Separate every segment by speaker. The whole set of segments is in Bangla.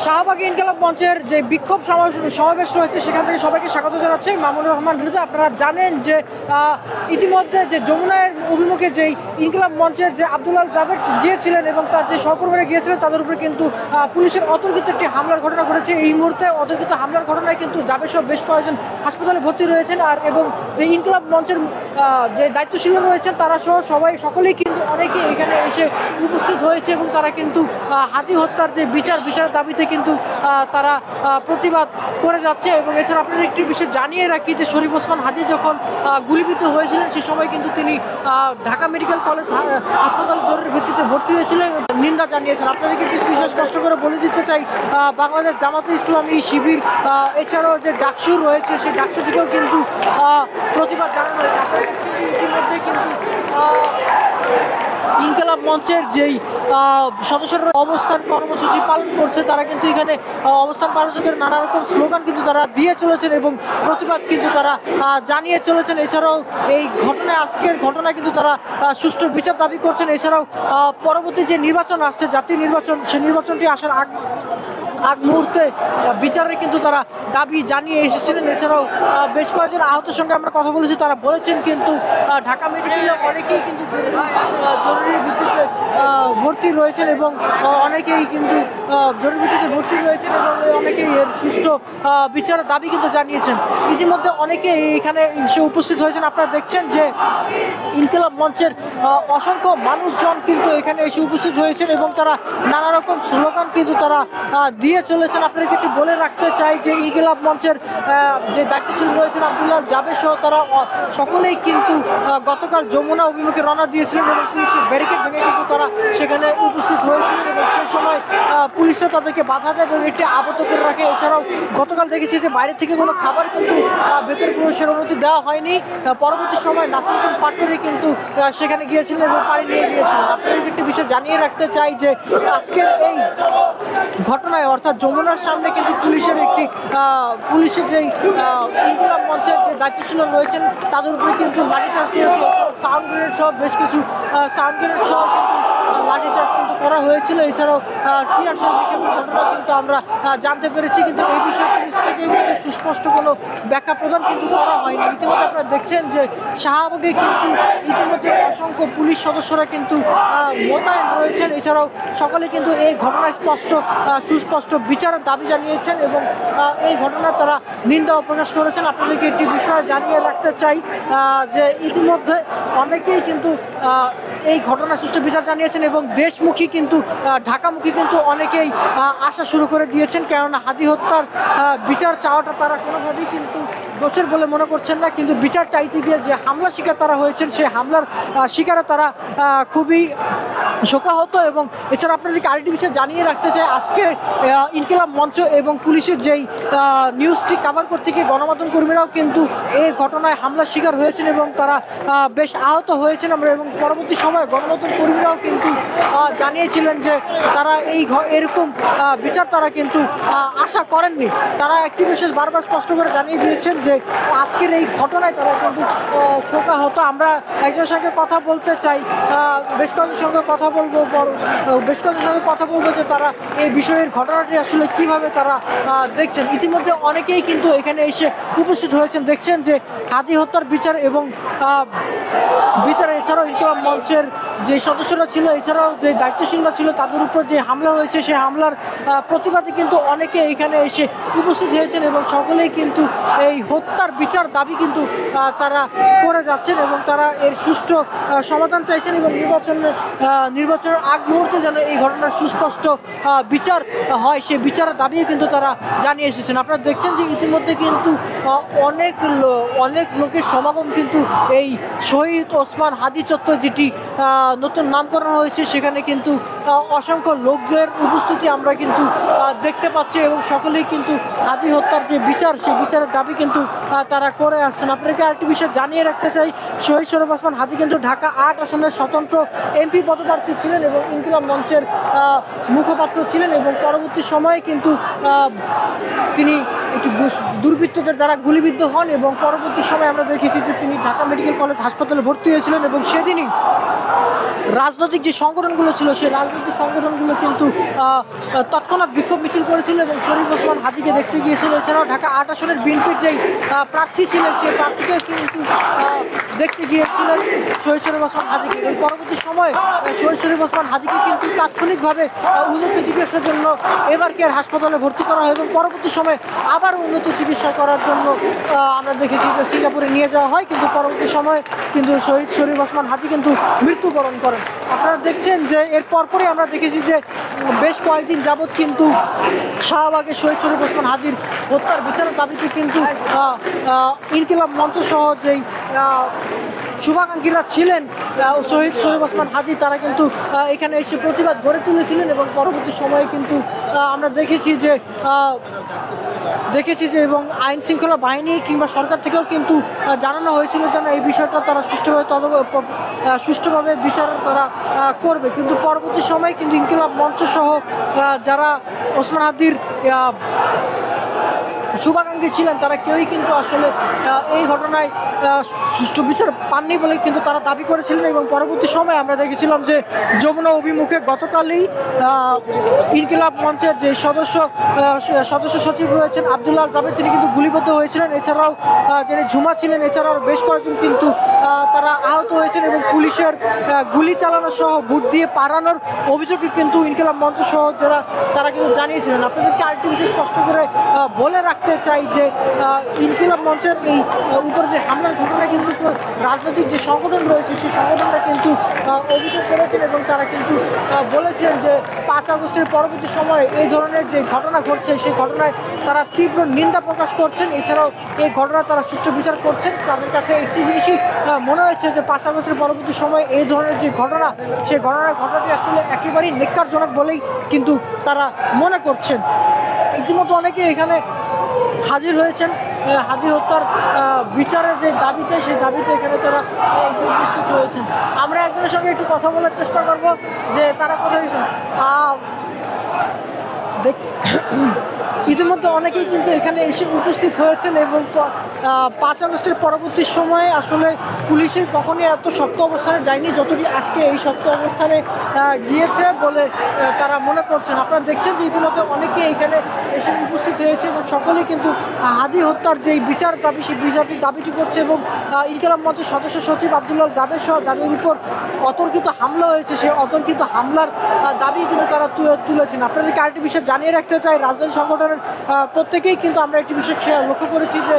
Speaker 1: শাহবাগ ইনকিলাব মঞ্চের যে বিক্ষোভ সমাবেশ রয়েছে সেখান থেকে সবাইকে স্বাগত জানাচ্ছি। মামুনুর রহমান হৃদয়। আপনারা জানেন যে ইতিমধ্যে যে যমুনার অভিমুখে যেই ইনকিলাব মঞ্চের যে আব্দুল জাবের গিয়েছিলেন এবং তার যে সহকর্মীরা গিয়েছিলেন তাদের উপরে কিন্তু পুলিশের অতর্কিত একটি হামলার ঘটনা ঘটেছে। এই মুহূর্তে অতর্কিত হামলার ঘটনায় কিন্তু জাবের সহ বেশ কয়েকজন হাসপাতালে ভর্তি রয়েছেন। আর এবং যে ইনকিলাব মঞ্চের যে দায়িত্বশীল রয়েছেন তারা সহ সকলেই কিন্তু অনেকে এখানে এসে উপস্থিত হয়েছে এবং তারা কিন্তু হাদি হত্যার যে বিচারের দাবিতে কিন্তু তারা প্রতিবাদ করে যাচ্ছে। এবং এছাড়া আপনাদের একটি বিষয় জানিয়ে রাখি যে শরীফ ওসমান হাদি যখন গুলিবিদ্ধ হয়েছিলেন সে সময় কিন্তু তিনি ঢাকা মেডিকেল কলেজ হাসপাতালে জরুরি ভিত্তিতে ভর্তি হয়েছিলেন, নিন্দা জানিয়েছেন। আপনাদেরকে একটি বিষয় স্পষ্ট করে বলে দিতে চাই, বাংলাদেশ জামাতে ইসলামী শিবির এছাড়াও যে ডাকসু রয়েছে সেই ডাকসু থেকেও কিন্তু প্রতিবাদ জানানো হয়েছে। আপনারা ইতিমধ্যে কিন্তু ইনকিলাব মঞ্চের যেই সদস্যরা অবস্থান কর্মসূচি পালন করছে তারা কিন্তু এখানে অবস্থান কর্মসূচির নানা রকম স্লোগান কিন্তু তারা দিয়ে চলেছেন এবং প্রতিবাদ কিন্তু তারা জানিয়ে চলেছেন। এছাড়াও এই ঘটনায় আজকের ঘটনায় কিন্তু তারা সুষ্ঠু বিচার দাবি করছেন। এছাড়াও পরবর্তী যে নির্বাচন আসছে, জাতীয় নির্বাচন, সেই নির্বাচনটি আসার আগ মুহূর্তে বিচারে কিন্তু তারা দাবি জানিয়ে এসেছিলেন। এছাড়াও বেশ কয়েকজন আহতের সঙ্গে আমরা কথা বলেছি, তারা বলেছেন কিন্তু ঢাকা মেডিকেলে অনেকেই কিন্তু জরুরি ভিত্তিতে ভর্তি রয়েছেন এবং অনেকেই কিন্তু জরুরি ভিত্তিতে ভর্তি রয়েছেন এবং অনেকেই এর সুষ্ঠু বিচারের দাবি কিন্তু জানিয়েছেন। ইতিমধ্যে অনেকে এখানে এসে উপস্থিত হয়েছেন। আপনারা দেখছেন যে ইনকিলাব মঞ্চের অসংখ্য মানুষজন কিন্তু এখানে এসে উপস্থিত হয়েছেন এবং তারা নানা রকম স্লোগান কিন্তু তারা দিয়ে চলেছেন। আপনাদেরকে একটু বলে রাখতে চাই যে ইনকিলাব মঞ্চের যে দায়িত্বশীল রয়েছেন আব্দুল্লাহ জাবের সহ তারা সকলেই কিন্তু গতকাল যমুনা অভিমুখে রওনা দিয়েছিলেন এবং পুলিশের ব্যারিকেড ভেঙে কিন্তু তারা সেখানে উপস্থিত হয়েছিলেন এবং সেই সময় পুলিশরা তাদেরকে বাধা দেয় এবং একটি আবদ্ধ করে রাখে। এছাড়াও গতকাল দেখেছি যে বাইরে থেকে কোনো খাবার কিন্তু ভেতরে প্রবেশের অনুমতি দেওয়া হয়নি। পরবর্তী সময় নাসিরুদ্দিন পাটোয়ারি কিন্তু সেখানে গিয়েছিলেন এবং পানি নিয়ে গিয়েছিলেন। আপনাদেরকে একটি বিষয় জানিয়ে রাখতে চাই যে আজকের এই ঘটনায় অর্থাৎ যমুনার সামনে কিন্তু পুলিশের যেই ইনকিলাব মঞ্চের যে দায়িত্বশীল রয়েছেন তাদের উপরে কিন্তু লাঠিচার্জ করেছে। সাউন্ড গ্রেনেড সহ বেশ কিছু কিন্তু লাঠিচার্জ কিন্তু করা হয়েছিল। এছাড়াও টিয়ার শো নিক্ষেপের ঘটনা কিন্তু আমরা জানতে পেরেছি, কিন্তু এই বিষয়ে পুলিশ থেকে কিন্তু সুস্পষ্ট কোনো ব্যাখ্যা প্রদান কিন্তু করা হয়নি। ইতিমধ্যে আপনারা দেখছেন যে শাহবাগে কিন্তু ইতিমধ্যে অসংখ্য পুলিশ সদস্যরা কিন্তু মোতায়েন রয়েছেন। এছাড়াও সকলে কিন্তু এই ঘটনায় সুস্পষ্ট বিচারের দাবি জানিয়েছেন এবং এই ঘটনার তারা নিন্দা প্রকাশ করেছেন। আপনাদেরকে একটি বিষয় জানিয়ে রাখতে চাই যে ইতিমধ্যে অনেকেই কিন্তু এই ঘটনা সুষ্ঠু বিচার জানিয়েছেন এবং দেশমুখী কিন্তু ঢাকামুখী কিন্তু অনেকেই আসা শুরু করে দিয়েছেন। কেননা হাদি হত্যার বিচার চাওয়াটা তারা কোনোভাবেই কিন্তু দোষের বলে মনে করছেন না, কিন্তু বিচার চাইতে গিয়ে যে হামলা শিকার তারা হয়েছেন সেই হামলার শিকারে তারা খুবই শোকাহত। এবং এছাড়া আপনাদেরকে আরেকটি বিষয় জানিয়ে রাখতে চাই, আজকে ইনকিলাব মঞ্চ এবং পুলিশের যেই নিউজটি কভার করতে গিয়ে গণমাধ্যম কর্মীরাও কিন্তু এই ঘটনায় হামলার শিকার হয়েছেন এবং তারা বেশ আহত হয়েছেন। আমরা এবং পরবর্তী সময়ে গণমাধ্যম কর্মীরাও কিন্তু জানিয়েছিলেন যে তারা এরকম বিচার তারা কিন্তু আশা করেননি। তারা একটি বিষয় বারবার স্পষ্ট করে জানিয়ে দিয়েছেন যে আজকের এই ঘটনায় তারা কিন্তু শোকাহত। আমরা একজনের সঙ্গে কথা বলতে চাই, বেশ কয়েকজনের সঙ্গে কথা বলবো যে তারা এই বিষয়ের ঘটনাটি আসলে কিভাবে তারা দেখছেন। ইতিমধ্যে অনেকেই কিন্তু এখানে এসে উপস্থিত হয়েছেন। দেখছেন যে হাদি হত্যার বিচার এবং এছাড়াও ইনকিলাব মঞ্চের যে সদস্যরা ছিল এছাড়াও যে দায়িত্বশীলরা ছিল তাদের উপর যে হামলা হয়েছে সেই হামলার প্রতিবাদে কিন্তু অনেকে এখানে এসে উপস্থিত হয়েছেন এবং সকলেই কিন্তু এই হত্যার বিচার দাবি কিন্তু তারা করে যাচ্ছেন এবং তারা এর সুষ্ঠু সমাধান চাইছেন এবং নির্বাচনের আগ মুহূর্তে যেন এই ঘটনার সুস্পষ্ট বিচার হয় সেই বিচারের দাবিও কিন্তু তারা জানিয়ে এসেছেন। আপনারা দেখছেন যে ইতিমধ্যে কিন্তু অনেক লোকের সমাগম কিন্তু এই শহীদ ওসমান হাদি চত্বর যেটি নতুন নামকরণ হয়েছে সেখানে কিন্তু অসংখ্য লোকদের উপস্থিতি আমরা কিন্তু দেখতে পাচ্ছি এবং সকলেই কিন্তু হাদি হত্যার যে বিচার সেই বিচারের দাবি কিন্তু তারা করে আসছেন। আপনাকে আরেকটি বিষয় জানিয়ে রাখতে চাই, শহীদ সরফ ওসমান হাদী কিন্তু ঢাকা 8 আসনের স্বতন্ত্র এমপি পদপ্রার্থী ছিলেন এবং ইনকিলাব মঞ্চের মুখপাত্র ছিলেন এবং পরবর্তী সময়ে কিন্তু তিনি একটি দুর্বৃত্তদের দ্বারা গুলিবিদ্ধ হন এবং পরবর্তী সময়ে আমরা দেখেছি যে তিনি ঢাকা মেডিকেল কলেজ হাসপাতালে ভর্তি হয়েছিলেন এবং সেদিনই রাজনৈতিক যে সংগঠনগুলো ছিল সেই রাজনৈতিক সংগঠনগুলো কিন্তু তৎক্ষণাৎ বিক্ষোভ মিছিল করেছিল এবং শরীফ ওসমান হাদীকে দেখতে গিয়েছিল। এছাড়াও ঢাকা 8 আসনের বিএনপির যেই প্রার্থী ছিলেন সেই প্রার্থীকে কিন্তু দেখতে গিয়েছিলেন শহীদ শরীফ ওসমান হাদীকে এবং পরবর্তী সময়ে শহীদ শরীফ ওসমান হাদীকে কিন্তু তাৎক্ষণিকভাবে উন্নত চিকিৎসার জন্য এবার কেয়ার হাসপাতালে ভর্তি করা হয় এবং পরবর্তী সময়ে আবার উন্নত চিকিৎসা করার জন্য আমরা দেখেছি যে সিঙ্গাপুরে নিয়ে যাওয়া হয়, কিন্তু পরবর্তী সময়ে কিন্তু শহীদ শরীফ ওসমান হাদী কিন্তু মৃত্যুবরণ করেন। আপনারা দেখছেন যে এর পরপরই আমরা দেখেছি যে বেশ কয়েকদিন যাবৎ কিন্তু শাহবাগে শহীদ শরীফ ওসমান হাদীর হত্যার বিচারের দাবিতে কিন্তু ইনকিলাব মঞ্চ সহ যেই শুভাকাঙ্ক্ষীরা ছিলেন শহীদ শরীফ ওসমান হাদী তারা কিন্তু এখানে এসে প্রতিবাদ গড়ে তুলেছিলেন এবং পরবর্তী সময়ে কিন্তু আমরা দেখেছি যে এবং আইন শৃঙ্খলা বাহিনী কিংবা সরকার থেকেও কিন্তু জানানো হয়েছিল যেন এই বিষয়টা তারা সুষ্ঠুভাবে বিচার তারা করবে, কিন্তু পরবর্তী সময়ে কিন্তু ইনকিলাব মঞ্চ সহ যারা ওসমান হাদীর শুভাকাঙ্ক্ষী ছিলেন তারা কেউই কিন্তু আসলে এই ঘটনায় সুষ্ঠু বিচার পাননি বলে কিন্তু তারা দাবি করেছিলেন এবং পরবর্তী সময়ে আমরা দেখেছিলাম যে যমুনা অভিমুখে গতকালই ইনকিলাব মঞ্চের যে সদস্য সচিব রয়েছেন আব্দুল্লাহ আল জাবেদ তিনি কিন্তু গুলিবদ্ধ হয়েছিলেন। এছাড়াও যিনি ঝুমা ছিলেন এছাড়াও বেশ কয়েকজন কিন্তু তারা আহত হয়েছেন এবং পুলিশের গুলি চালানো সহ বুট দিয়ে পাড়ানোর অভিযোগে কিন্তু ইনকিলাব মঞ্চ সহ তারা কিন্তু জানিয়েছিলেন। আপনাদেরকে আরেকটি বিষয় স্পষ্ট করে বলে রাখতে চাই যে ইনকিলাব মঞ্চের এই উপর যে হামলার ঘটনা কিন্তু রাজনৈতিক যে সংগঠন রয়েছে সেই সংগঠনরা কিন্তু অভিযোগ করেছেন এবং তারা কিন্তু বলেছেন যে 5 আগস্টের পরবর্তী সময়ে এই ধরনের যে ঘটনা ঘটছে সেই ঘটনায় তারা তীব্র নিন্দা প্রকাশ করছেন। এছাড়াও এই ঘটনা তারা সুষ্ঠু বিচার করছেন। তাদের কাছে একটি জিনিসই মনে হয়েছে যে 5 আগস্টের পরবর্তী সময়ে এই ধরনের যে ঘটনা সেই ঘটনাটি আসলে একেবারেই নেক্কারজনক বলেই কিন্তু তারা মনে করছেন। ইতিমধ্যে অনেকে এখানে হাজির হয়েছেন হাদী হত্যার বিচারের যে দাবিতে সেই দাবিতে এখানে তারা উপস্থিত হয়েছেন। আমরা একজনের সঙ্গে একটু কথা বলার চেষ্টা করব যে তারা কোথায় গেছেন। ইতিমধ্যে অনেকেই কিন্তু এখানে এসে উপস্থিত হয়েছেন এবং 5 আগস্টের পরবর্তী সময়ে আসলে পুলিশের কখনই এত শক্ত অবস্থানে যায়নি যতটি আজকে এই শক্ত অবস্থানে গিয়েছে বলে তারা মনে করছেন। আপনারা দেখছেন যে ইতিমধ্যে অনেকে এখানে এসে উপস্থিত হয়েছে এবং সকলেই কিন্তু হাদী হত্যার যেই বিচার দাবি সেই বিচারটি দাবিটি করছে এবং ইনকিলাব মঞ্চের সদস্য সচিব আব্দুল্লাহ জাবেদ সহ যাদের উপর অতর্কিত হামলা হয়েছে সেই অতর্কিত হামলার দাবি কিন্তু তারা তুলেছেন। আপনাদেরকে আরেকটি বিষয় জানিয়ে রাখতে চাই, রাজনৈতিক সংগঠনের প্রত্যেকেই কিন্তু আমরা একটি বিষয় লক্ষ্য করেছি যে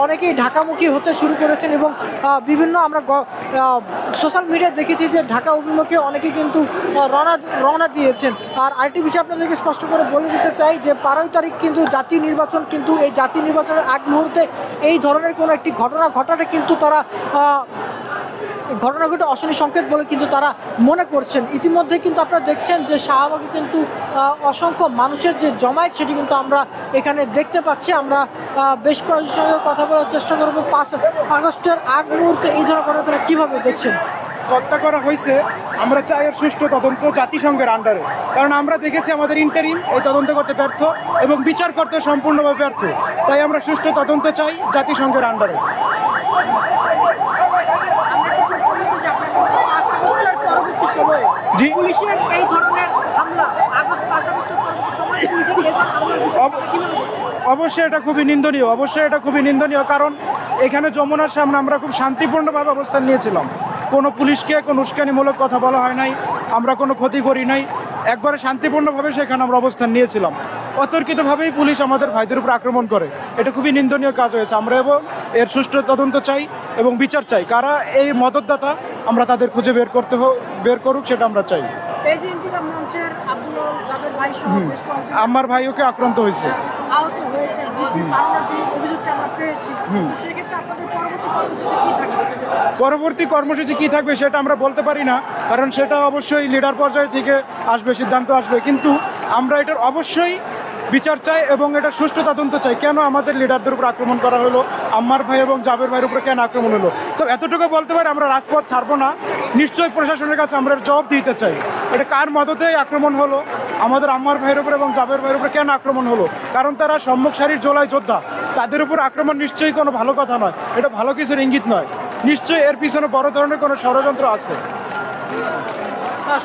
Speaker 1: অনেকেই ঢাকামুখী হতে শুরু করেছেন এবং বিভিন্ন আমরা সোশ্যাল মিডিয়ায় দেখেছি যে ঢাকা অভিমুখে অনেকে কিন্তু রওনা দিয়েছেন। আর আরেকটি বিষয় আপনাদেরকে স্পষ্ট করে বলে দিতে চাই যে 12 তারিখ কিন্তু জাতীয় নির্বাচন, কিন্তু এই জাতীয় নির্বাচনের আগ মুহূর্তে এই ধরনের কোনো একটি ঘটনা ঘটাটা কিন্তু তারা ঘটনাগুলো অশনি সংকেত বলে কিন্তু তারা মনে করছেন। ইতিমধ্যে কিন্তু আপনারা দেখছেন যে শাহবাগে কিন্তু অসংখ্য মানুষের যে জমায়েত সেটি কিন্তু আমরা এখানে দেখতে পাচ্ছি। আমরা বেশ কয়েকজনের সঙ্গে কথা বলার চেষ্টা করবো 5 আগস্টের আগ মুহূর্তে এই ধরনের ঘটনা তারা কীভাবে দেখছেন।
Speaker 2: হত্যা করা হয়েছে, আমরা চাই এর সুষ্ঠু তদন্ত জাতিসংঘের আন্ডারে, কারণ আমরা দেখেছি আমাদের ইন্টারিম এই তদন্ত করতে ব্যর্থ এবং বিচার করতে সম্পূর্ণভাবে ব্যর্থ। তাই আমরা সুষ্ঠু তদন্ত চাই জাতিসংঘের আন্ডারে। জি, অবশ্যই এটা খুবই নিন্দনীয়, কারণ এখানে যমুনার সামনে আমরা খুব শান্তিপূর্ণভাবে অবস্থান নিয়েছিলাম। কোনো পুলিশকে কোনো উস্কানিমূলক কথা বলা হয় নাই, আমরা কোনো ক্ষতি করি নাই, একবারে শান্তিপূর্ণভাবে সেখানে আমরা অবস্থান নিয়েছিলাম। অতর্কিতভাবেই পুলিশ আমাদের ভাইদের উপর আক্রমণ করে, এটা খুবই নিন্দনীয় কাজ হয়েছে। আমরা এবং এর সুষ্ঠু তদন্ত চাই এবং বিচার চাই। কারা এই মদতদাতা আমরা তাদের খুঁজে বের করুক, সেটা আমরা চাই। আমার ভাই ওকে আক্রান্ত হয়েছে। পরবর্তী কর্মসূচি কি থাকবে সেটা আমরা বলতে পারি না, কারণ সেটা অবশ্যই লিডার পর্যায় থেকে আসবে, সিদ্ধান্ত আসবে। কিন্তু আমরা এটার অবশ্যই বিচার চাই এবং এটা সুষ্ঠু তদন্ত চাই। কেন আমাদের লিডারদের উপর আক্রমণ করা হলো, আম্মার ভাই এবং জাবের ভাইয়ের উপরে কেন আক্রমণ হলো? তো এতটুকু বলতে পারি, আমরা রাজপথ ছাড়বো না, নিশ্চয়ই প্রশাসনের কাছে আমরা জবাব দিতে চাই। এটা কার মদতেই আক্রমণ হলো, আমাদের আম্মার ভাইয়ের উপর এবং জাবের ভাইয়ের উপরে কেন আক্রমণ হলো? কারণ তারা সম্মুখ সারির জোলাই যোদ্ধা, তাদের উপর আক্রমণ নিশ্চয়ই কোনো ভালো কথা নয়, এটা ভালো কিছুর ইঙ্গিত নয়। নিশ্চয়ই এর পিছনে বড় ধরনের কোনো ষড়যন্ত্র আছে।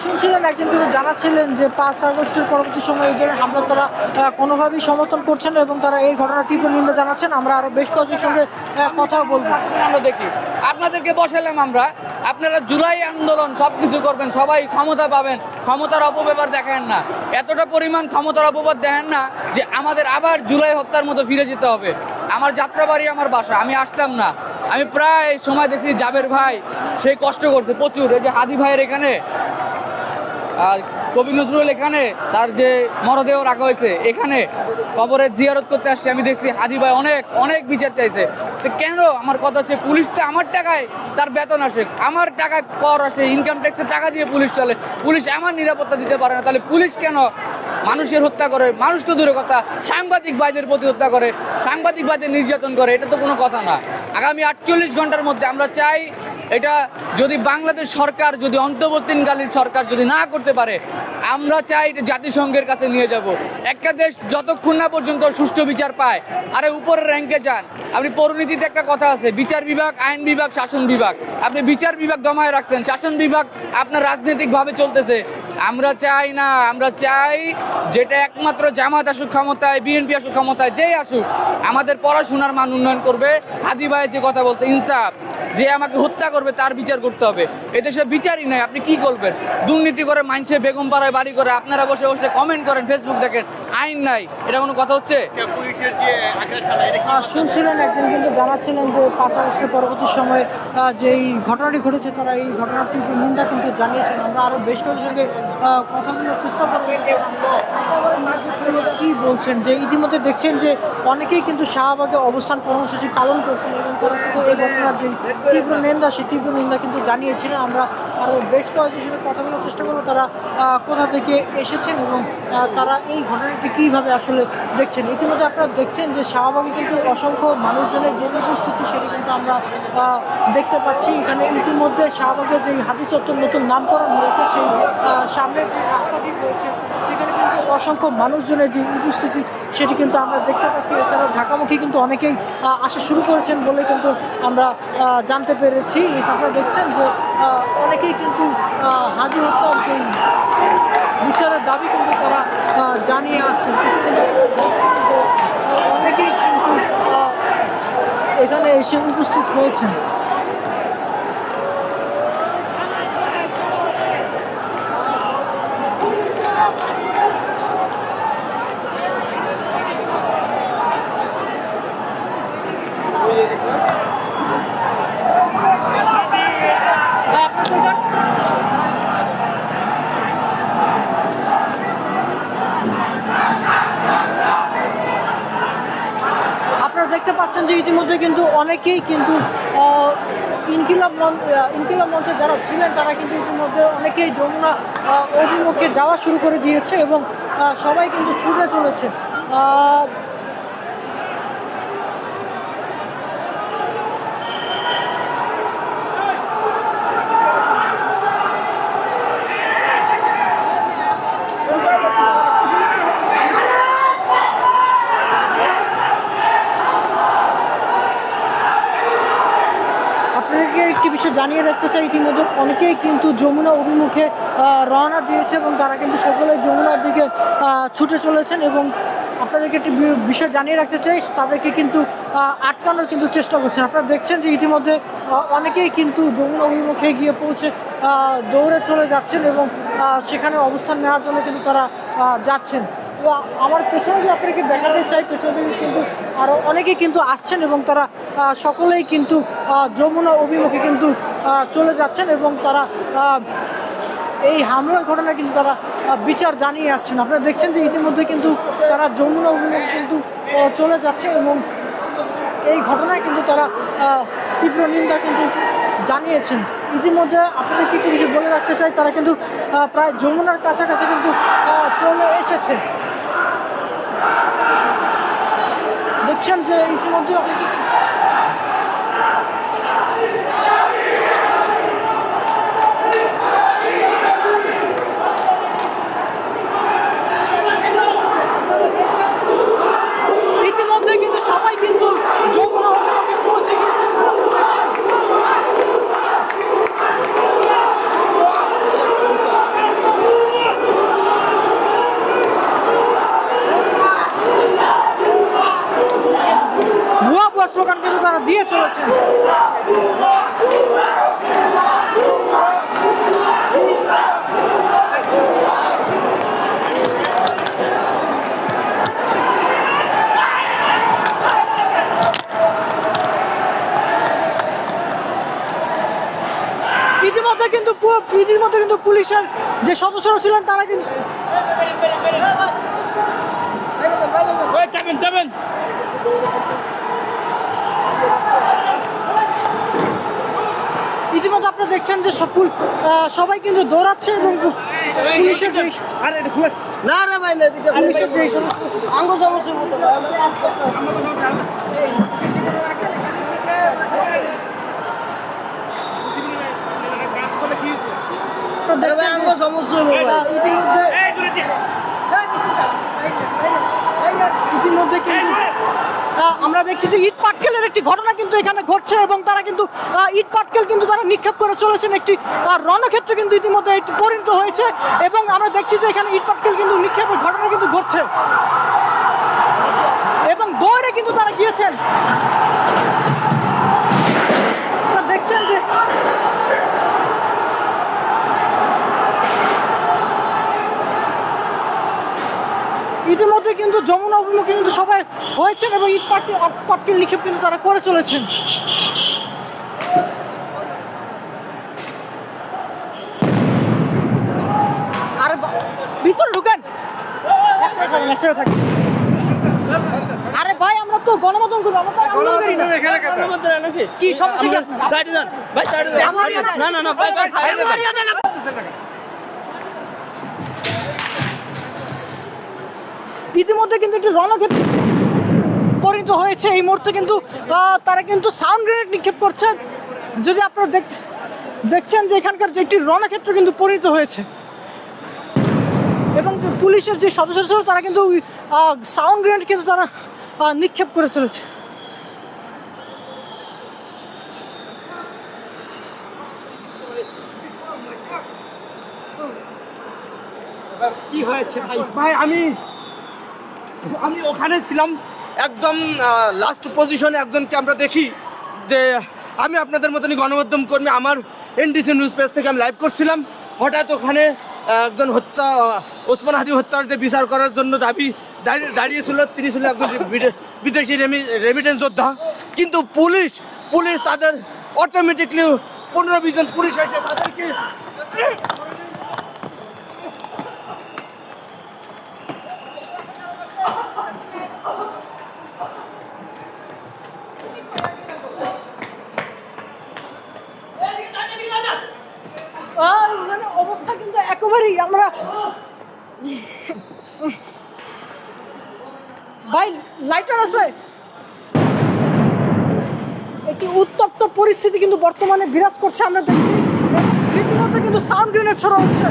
Speaker 1: শুনছিলেন একজন কিন্তু জানাচ্ছিলেন যে 5 আগস্টের পরবর্তী সময় এই ধরনের হামলা তারা কোনোভাবেই সমর্থন করছেন এবং তারা এই ঘটনার তীব্র নিন্দা জানাচ্ছেন। আমরা আরো বেশ কয়েকজনের সঙ্গে কথা বলবো।
Speaker 3: আমরা দেখি আপনাদেরকে বসালাম আমরা, আপনারা জুলাই আন্দোলন সবকিছু করবেন, সবাই ক্ষমতা পাবেন, ক্ষমতার অপব্যবহার দেখেন না, এতটা পরিমাণ ক্ষমতার অপব্যবহার দেখেন না যে আমাদের আবার জুলাই হত্যার মতো ফিরে যেতে হবে। আমার যাত্রাবাড়ি আমার বাসা, আমি আসতাম না, আমি প্রায় সময় দেখছি জাবের ভাই সেই কষ্ট করছে প্রচুর। এই যে হাদি ভাইয়ের এখানে আর কবি নজরুল এখানে তার যে মরদেহ রাখা হয়েছে, এখানে কবরে জিয়ারত করতে আসছে, আমি দেখছি হাদি ভাই অনেক অনেক বিচার চাইছে। তো কেন? আমার কথা হচ্ছে পুলিশটা আমার টাকায় তার বেতন আসে, আমার টাকায় কর আসে, ইনকাম ট্যাক্সের টাকা দিয়ে পুলিশ চলে, পুলিশ আমার নিরাপত্তা দিতে পারে না, তাহলে পুলিশ কেন মানুষের হত্যা করে? মানুষ তো দূরের কথা, সাংবাদিক ভাইদের প্রতি হত্যা করে, সাংবাদিক ভাইদের নির্যাতন করে, এটা তো কোনো কথা না। আগামী 48 ঘন্টার মধ্যে আমরা চাই এটা যদি বাংলাদেশ সরকার, যদি অন্তর্বর্তীকালীন সরকার যদি না করতে পারে, আমরা চাই এটা জাতিসংঘের কাছে নিয়ে যাব। একটা দেশ যতক্ষণ না পর্যন্ত সুষ্ঠু বিচার পায়, আরে উপরের র্যাঙ্কে যান। আপনি পৌরনীতিতে একটা কথা আছে, বিচার বিভাগ, আইন বিভাগ, শাসন বিভাগ। আপনি বিচার বিভাগ দমায় রাখছেন, শাসন বিভাগ আপনার রাজনৈতিকভাবে চলতেছে। আমরা চাই না, আমরা চাই যেটা একমাত্র জামাত আসুক ক্ষমতায়, বিএনপি আসুক ক্ষমতায়, যেই আসুক, আমাদের পড়াশোনার মান উন্নয়ন করবে। হাদি ভাই যে কথা বলতে, ইনসাফ, যে আমাকে হত্যা করবে তার বিচার করতে হবে। এদেশে বিচারই নাই, আপনি কি করবেন? দুর্নীতি করে মাইনসে বেগম পাড়ায় বাড়ি করে, আপনারা বসে বসে কমেন্ট করেন, ফেসবুক দেখেন, আইন নাই, এটা কোনো কথা হচ্ছে?
Speaker 1: শুনছিলেন একজন কিন্তু জানাচ্ছিলেন যে 5 আগস্টের পরবর্তী সময়ে যেই ঘটনাটি ঘটেছে তারা এই ঘটনার তীব্র নিন্দা কিন্তু জানিয়েছেন। আমরা আরো বেশ কয়েকজনের সঙ্গে কথা বলার চেষ্টা করবো কি বলছেন। যে ইতিমধ্যে দেখছেন যে অনেকেই কিন্তু শাহবাগে অবস্থান কর্মসূচি পালন করছেন এবং তারা কিন্তু এই ঘটনার যে তীব্র নিন্দা, সেই তীব্র নিন্দা কিন্তু জানিয়েছিলেন। আমরা আরো বেশ কয়েকজনের সঙ্গে কথা বলার চেষ্টা করবো তারা কোথা থেকে এসেছেন এবং তারা এই ঘটনাটি কীভাবে আসলে দেখছেন। ইতিমধ্যে আপনারা দেখছেন যে শাহবাগে কিন্তু অসংখ্য মানুষজনের যে উপস্থিতি সেটি কিন্তু আমরা দেখতে পাচ্ছি। এখানে ইতিমধ্যে শাহবাগে যে হাতি চত্বর নতুন নামকরণ হয়েছে, সেই সামনের যে রাস্তাটি রয়েছে সেখানে কিন্তু অসংখ্য মানুষজনের যে উপস্থিতি সেটি কিন্তু আমরা দেখতে পাচ্ছি। এছাড়াও ঢাকামুখী কিন্তু অনেকেই আসা শুরু করেছেন বলে কিন্তু আমরা জানতে পেরেছি। আপনারা দেখছেন যে অনেকেই কিন্তু হাদি হত্যার যে বিচারের দাবি কিন্তু তারা জানিয়ে আসছেন। অনেকেই কিন্তু এখানে এসে উপস্থিত হয়েছেন। আপনারা দেখতে পাচ্ছেন যে ইতিমধ্যে কিন্তু অনেকেই কিন্তু ইনকিলাব মঞ্চে যারা ছিলেন তারা কিন্তু ইতিমধ্যে অনেকেই যমুনা অভিমুখে যাওয়া শুরু করে দিয়েছে এবং সবাই কিন্তু ছুটে চলেছে। একটি বিষয় জানিয়ে রাখতে চাই, ইতিমধ্যে অনেকেই কিন্তু যমুনা অভিমুখে রওনা দিয়েছে এবং তারা কিন্তু সকলে যমুনার দিকে ছুটে চলেছেন এবং আপনাদেরকে একটি বিষয় জানিয়ে রাখতে চাই, তাদেরকে কিন্তু আটকানোর কিন্তু চেষ্টা করছেন। আপনারা দেখছেন যে ইতিমধ্যে অনেকেই কিন্তু যমুনা অভিমুখে গিয়ে পৌঁছে দৌড়ে চলে যাচ্ছেন এবং সেখানে অবস্থান নেওয়ার জন্য কিন্তু তারা যাচ্ছেন। আমার পেছনে যে আপনাকে দেখাতে চাই, পেছনে কিন্তু আরও অনেকেই কিন্তু আসছেন এবং তারা সকলেই কিন্তু যমুনা অভিমুখে কিন্তু চলে যাচ্ছেন এবং তারা এই হামলার ঘটনা কিন্তু তারা বিচার জানিয়ে আসছেন। আপনারা দেখছেন যে ইতিমধ্যে কিন্তু তারা যমুনা অভিমুখে কিন্তু চলে যাচ্ছে এবং এই ঘটনায় কিন্তু তারা তীব্র নিন্দা কিন্তু জানিয়েছেন। ইতিমধ্যে আপনাদেরকে একটু বিষয় বলে রাখতে চাই, তারা কিন্তু প্রায় যমুনার কাছাকাছি কিন্তু চলে এসেছে। দেখছেন যে ইতিমধ্যে ইতিমধ্যে কিন্তু সবাই কিন্তু যমুনা অভিমুখে পৌঁছে গিয়েছেন। দেখছেন ভুয়া ভুয়া স্লোগান কিন্তু তারা দিয়ে চলেছেন। ইতিমধ্যে কিন্তু পুলিশের যে সদস্যরা ছিলেন তারা কিন্তু ইতিমধ্যে আপনারা দেখছেন যে সবাই কিন্তু দৌড়াচ্ছে এবং পুলিশের যে পুলিশের যে ইতিমধ্যে কিন্তু আমরা দেখছি যে ইট পাটকেলের একটি ঘটনা কিন্তু এখানে ঘটছে এবং তারা কিন্তু ইট পাটকেল কিন্তু তারা নিক্ষেপ করে চলেছেন। একটি রণক্ষেত্র কিন্তু ইতিমধ্যে একটি পরিণত হয়েছে এবং আমরা দেখছি যে এখানে ইট পাটকেল কিন্তু নিক্ষেপের ঘটনা কিন্তু ঘটছে এবং দৌড়ে কিন্তু তারা গিয়েছেন। দেখছেন যে ইতিমধ্যে কিন্তু যমুনা অভিমুখে কিন্তু সবাই হয়েছেন এবং ইট পাটকেল নিক্ষেপ কিন্তু তারা করে চলেছেন। আরে ভিতরে ঢুকেন, একসাথে থাকি। আরে ভাই আমরা তো গণমাধ্যম করবো, আমরা তো আন্দোলন করি না। কি সমস্যা? ইতিমধ্যে কিন্তু একটি রণক্ষেত্র পরিণত হয়েছে। এই মুহূর্তে কিন্তু তারা কিন্তু সাউন্ড গ্রেনেড নিক্ষেপ করছেন। যদি আপনারা দেখছেন যে এখানকার যে একটি রণক্ষেত্র কিন্তু পরিণত হয়েছে এবং পুলিশের যে সদস্য ছিল তারা কিন্তু সাউন্ড গ্রেনেড কিন্তু তারা নিক্ষেপ করে চলেছে।
Speaker 4: কি হয়েছে ভাই? ভাই আমি ওখানে ছিলাম একদম লাস্ট পজিশনে। একজনকে আমরা দেখি যে আমি আপনাদের মতনই গণমাধ্যম কর্মী, আমার এনডিসি নিউজ পেজ থেকে আমি লাইভ করছিলাম। হঠাৎ ওখানে একজন ওসমান হাদি হত্যার যে বিচার করার জন্য দাঁড়িয়েছিল, তিনি ছিলেন একজন বিদেশি রেমিটেন্স যোদ্ধা। কিন্তু পুলিশ তাদের অটোমেটিকলি 15-20 জন পুলিশ এসে তাদেরকে
Speaker 1: অবস্থা কিন্তু একেবারেই আমরা ভাই লাইটার আছে। একটি উত্তপ্ত পরিস্থিতি কিন্তু বর্তমানে বিরাজ করছে। আমরা দেখছি রীতিমতো কিন্তু সাউন্ড গ্রেনেড ছড়া হচ্ছে।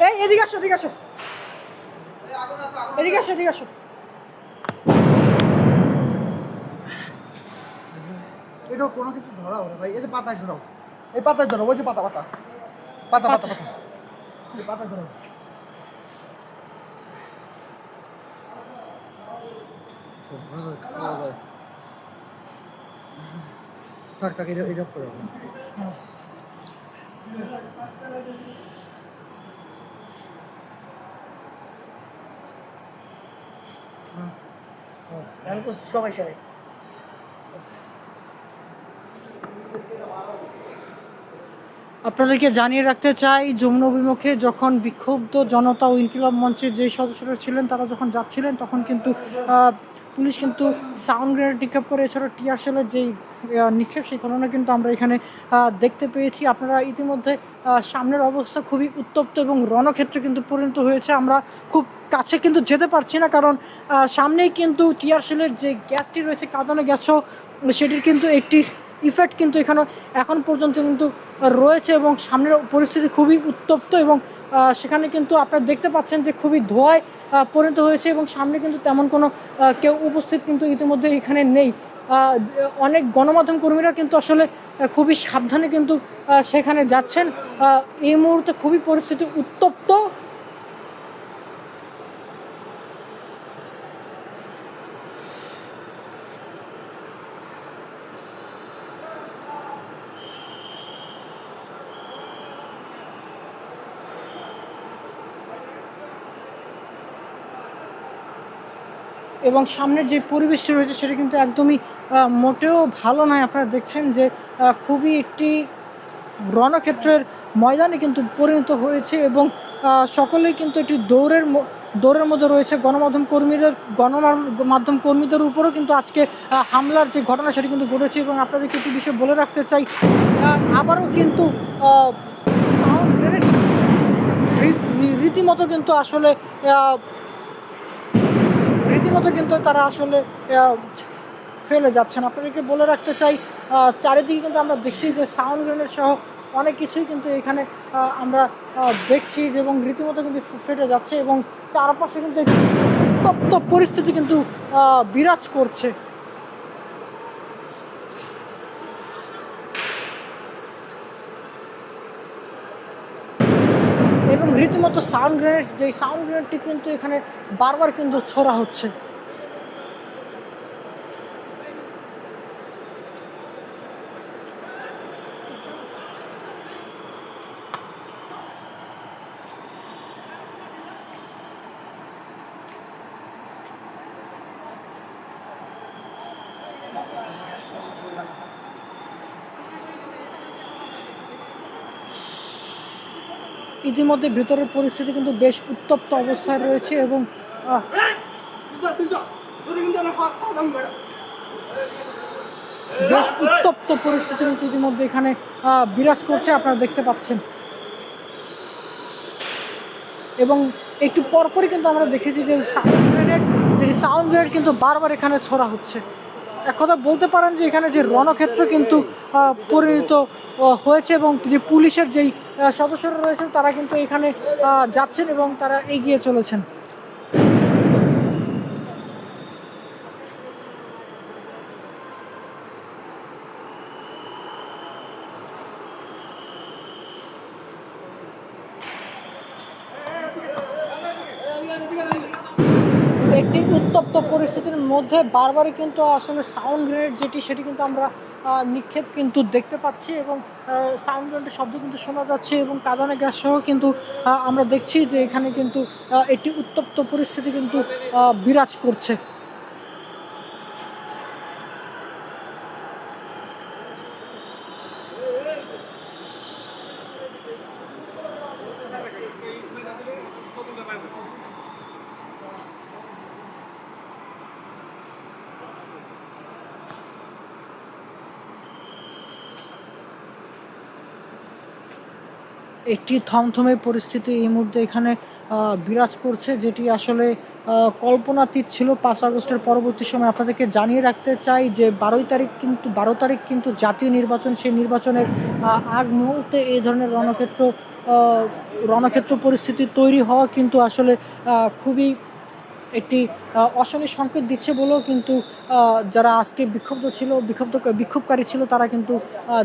Speaker 1: এই এদিকে আসো, এদিকে আসো, এদিকে আসো, এদিকে আসো।
Speaker 4: এটা কোনো কিছু ধরাও না ভাই। এই যে পাতায় ধরাও, এই পাতায় ধরাও, ওই যে পাতা পাতা পাতা পাতা পাতা এই পাতায় ধরাও। থাক থাক, এটা করে
Speaker 1: সবাই সবাই আপনাদেরকে জানিয়ে রাখতে চাই, যমুনা অভিমুখে যখন বিক্ষুব্ধ জনতা ও ইনকিলাব মঞ্চের যে সদস্যরা ছিলেন তারা যখন যাচ্ছিলেন তখন কিন্তু পুলিশ কিন্তু সাউন্ড গ্রেনেড নিক্ষেপ করে, এছাড়াও টিয়ার শেলের যেই নিক্ষেপ সেই ঘটনা কিন্তু আমরা এখানে দেখতে পেয়েছি। আপনারা ইতিমধ্যে সামনের অবস্থা খুবই উত্তপ্ত এবং রণক্ষেত্রে কিন্তু পরিণত হয়েছে। আমরা খুব কাছে কিন্তু যেতে পারছি না, কারণ সামনেই কিন্তু টিয়ার শেলের যে গ্যাসটি রয়েছে, কাঁদানো গ্যাসও, সেটির কিন্তু একটি ইফেক্ট কিন্তু এখানে এখন পর্যন্ত কিন্তু রয়েছে এবং সামনের পরিস্থিতি খুবই উত্তপ্ত এবং সেখানে কিন্তু আপনারা দেখতে পাচ্ছেন যে খুবই ধোঁয়ায় পরিণত হয়েছে এবং সামনে কিন্তু তেমন কোনো কেউ উপস্থিত কিন্তু ইতিমধ্যে এখানে নেই। অনেক গণমাধ্যম কর্মীরা কিন্তু আসলে খুবই সাবধানে কিন্তু সেখানে যাচ্ছেন। এই মুহূর্তে খুবই পরিস্থিতি উত্তপ্ত। এবং সামনে যে পরিবেশটি রয়েছে সেটা কিন্তু একদমই মোটেও ভালো নয়। আপনারা দেখছেন যে খুবই একটি রণক্ষেত্রের ময়দানে কিন্তু পরিণত হয়েছে এবং সকলেই কিন্তু একটি দৌড়ের মধ্যে রয়েছে। গণমাধ্যম কর্মীদের উপরেও কিন্তু আজকে হামলার যে ঘটনা সেটি কিন্তু ঘটেছে এবং আপনাদেরকে একটি বিষয় বলে রাখতে চাই, আবারও কিন্তু সাউন্ড গ্রেনেড রীতিমতো কিন্তু আসলে তারা আসলে ফেলে যাচ্ছেন। আপনাদেরকে বলে রাখতে চাই, চারিদিকে কিন্তু আমরা দেখছি যে সাউন্ড গ্রেনেড সহ অনেক কিছুই কিন্তু এখানে আমরা দেখছি এবং রীতিমতো কিন্তু ফেটে যাচ্ছে এবং চারপাশে কিন্তু উত্তপ্ত পরিস্থিতি কিন্তু বিরাজ করছে। এবং রীতিমতো সাউন্ড গ্রেনেডটি কিন্তু এখানে বারবার কিন্তু ছোড়া হচ্ছে। ইতিমধ্যে ভেতরের পরিস্থিতি কিন্তু বেশ উত্তপ্ত অবস্থায় রয়েছে এবং বেশ উত্তপ্ত পরিস্থিতি কিন্তু ইতিমধ্যে এখানে বিরাজ করছে, আপনারা দেখতে পাচ্ছেন। এবং একটু পরপরই কিন্তু আমরা দেখেছি যে সাউন্ড গ্রেনেড কিন্তু বারবার এখানে ছোড়া হচ্ছে। এক কথা বলতে পারেন যে এখানে যে রণক্ষেত্র কিন্তু পরিণত হয়েছে এবং যে পুলিশের যেই সদস্যরা রয়েছেন তারা কিন্তু এখানে যাচ্ছেন এবং তারা এগিয়ে চলেছেন। একটি উত্তপ্ত পরিস্থিতির মধ্যে বারবারই কিন্তু আসলে সাউন্ড গ্রেনেড সেটি কিন্তু আমরা নিক্ষেপ কিন্তু দেখতে পাচ্ছি এবং সাউন্ড গ্রেনেডের শব্দ কিন্তু শোনা যাচ্ছে এবং কাঁদানে গ্যাস সহ কিন্তু আমরা দেখছি যে এখানে কিন্তু একটি উত্তপ্ত পরিস্থিতি কিন্তু বিরাজ করছে। একটি থমথমে পরিস্থিতি এই মুহূর্তে এখানে বিরাজ করছে, যেটি আসলে কল্পনাতীত ছিল। 5 আগস্টের পরবর্তী সময় আপনাদেরকে জানিয়ে রাখতে চাই যে 12 তারিখ কিন্তু জাতীয় নির্বাচন। সেই নির্বাচনের আগ মুহূর্তে এই ধরনের রণক্ষেত্র পরিস্থিতি তৈরি হওয়া কিন্তু আসলে খুবই একটি অশনি সংকেত দিচ্ছে বলেও কিন্তু যারা আজকে বিক্ষোভকারী ছিল তারা কিন্তু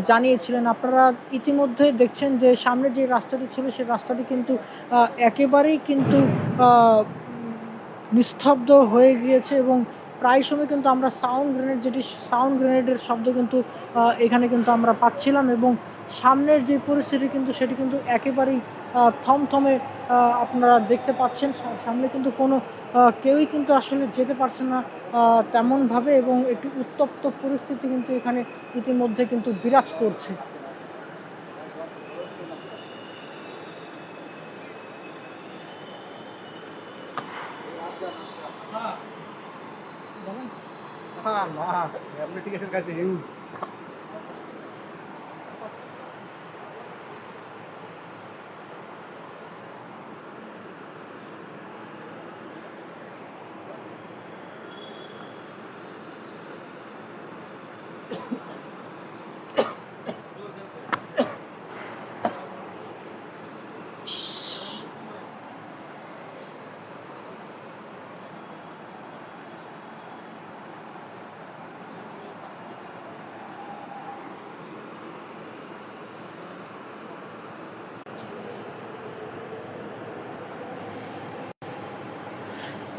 Speaker 1: জানিয়েছিলেন। আপনারা ইতিমধ্যে দেখছেন যে সামনে যে রাস্তাটি ছিল সেই রাস্তাটি কিন্তু একেবারেই কিন্তু নিস্তব্ধ হয়ে গিয়েছে এবং প্রায় সময় কিন্তু আমরা সাউন্ড গ্রেনেডের শব্দ কিন্তু এখানে কিন্তু আমরা পাচ্ছিলাম এবং সামনের যে পরিস্থিতি কিন্তু সেটি কিন্তু একেবারেই থমথমে আপনারা দেখতে পাচ্ছেন। সামনে কিন্তু কোনো কেউই কিন্তু আসলে যেতে পারছে না তেমনভাবে এবং একটি উত্তপ্ত পরিস্থিতি কিন্তু এখানে ইতিমধ্যে কিন্তু বিরাজ করছে। বলেন।
Speaker 2: অ্যাপ্লিকেশন কাছে ইউজ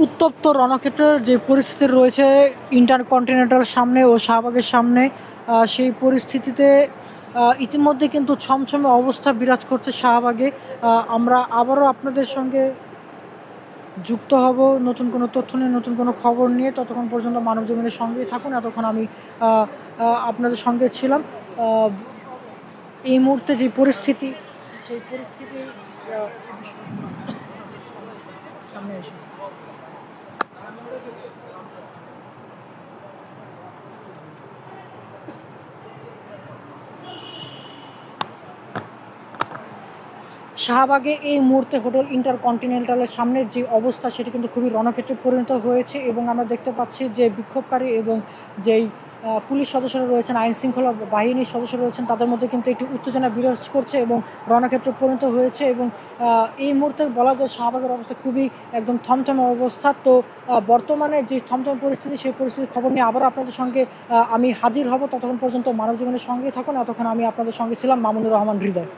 Speaker 1: উত্তপ্ত রণক্ষেত্রের যে পরিস্থিতি রয়েছে ইন্টারকন্টিনেন্টাল সামনে ও শাহবাগের সামনে, সেই পরিস্থিতিতে ইতিমধ্যে কিন্তু ছমছমে অবস্থা বিরাজ করছে শাহবাগে। আমরা আবারও আপনাদের সঙ্গে যুক্ত হব নতুন কোনো তথ্য নিয়ে, নতুন কোনো খবর নিয়ে। ততক্ষণ পর্যন্ত মানবজমিনের সঙ্গেই থাকুন। এতক্ষণ আমি আপনাদের সঙ্গে ছিলাম। এই মুহূর্তে যে পরিস্থিতি, সেই পরিস্থিতি সামনে এসে শাহবাগে এই মুহূর্তে হোটেল ইন্টারকন্টিনেন্টালের সামনের যে অবস্থা, সেটি কিন্তু খুবই রণক্ষেত্রে পরিণত হয়েছে এবং আমরা দেখতে পাচ্ছি যে বিক্ষোভকারী এবং যেই পুলিশ সদস্যরা রয়েছেন, আইন শৃঙ্খলা বাহিনীর সদস্যরা রয়েছেন, তাদের মধ্যে কিন্তু একটি উত্তেজনা বিরাজ করছে এবং রণক্ষেত্রে পরিণত হয়েছে। এবং এই মুহূর্তে বলা যায় শাহবাগের অবস্থা খুবই একদম থমথমে অবস্থা। তো বর্তমানে যে থমথমে পরিস্থিতি, সেই পরিস্থিতির খবর নিয়ে আবারও আপনাদের সঙ্গে আমি হাজির হব। ততক্ষণ পর্যন্ত মানবজীবনের সঙ্গেই থাকুন। এতক্ষণ আমি আপনাদের সঙ্গে ছিলাম মামুনুর রহমান হৃদয়।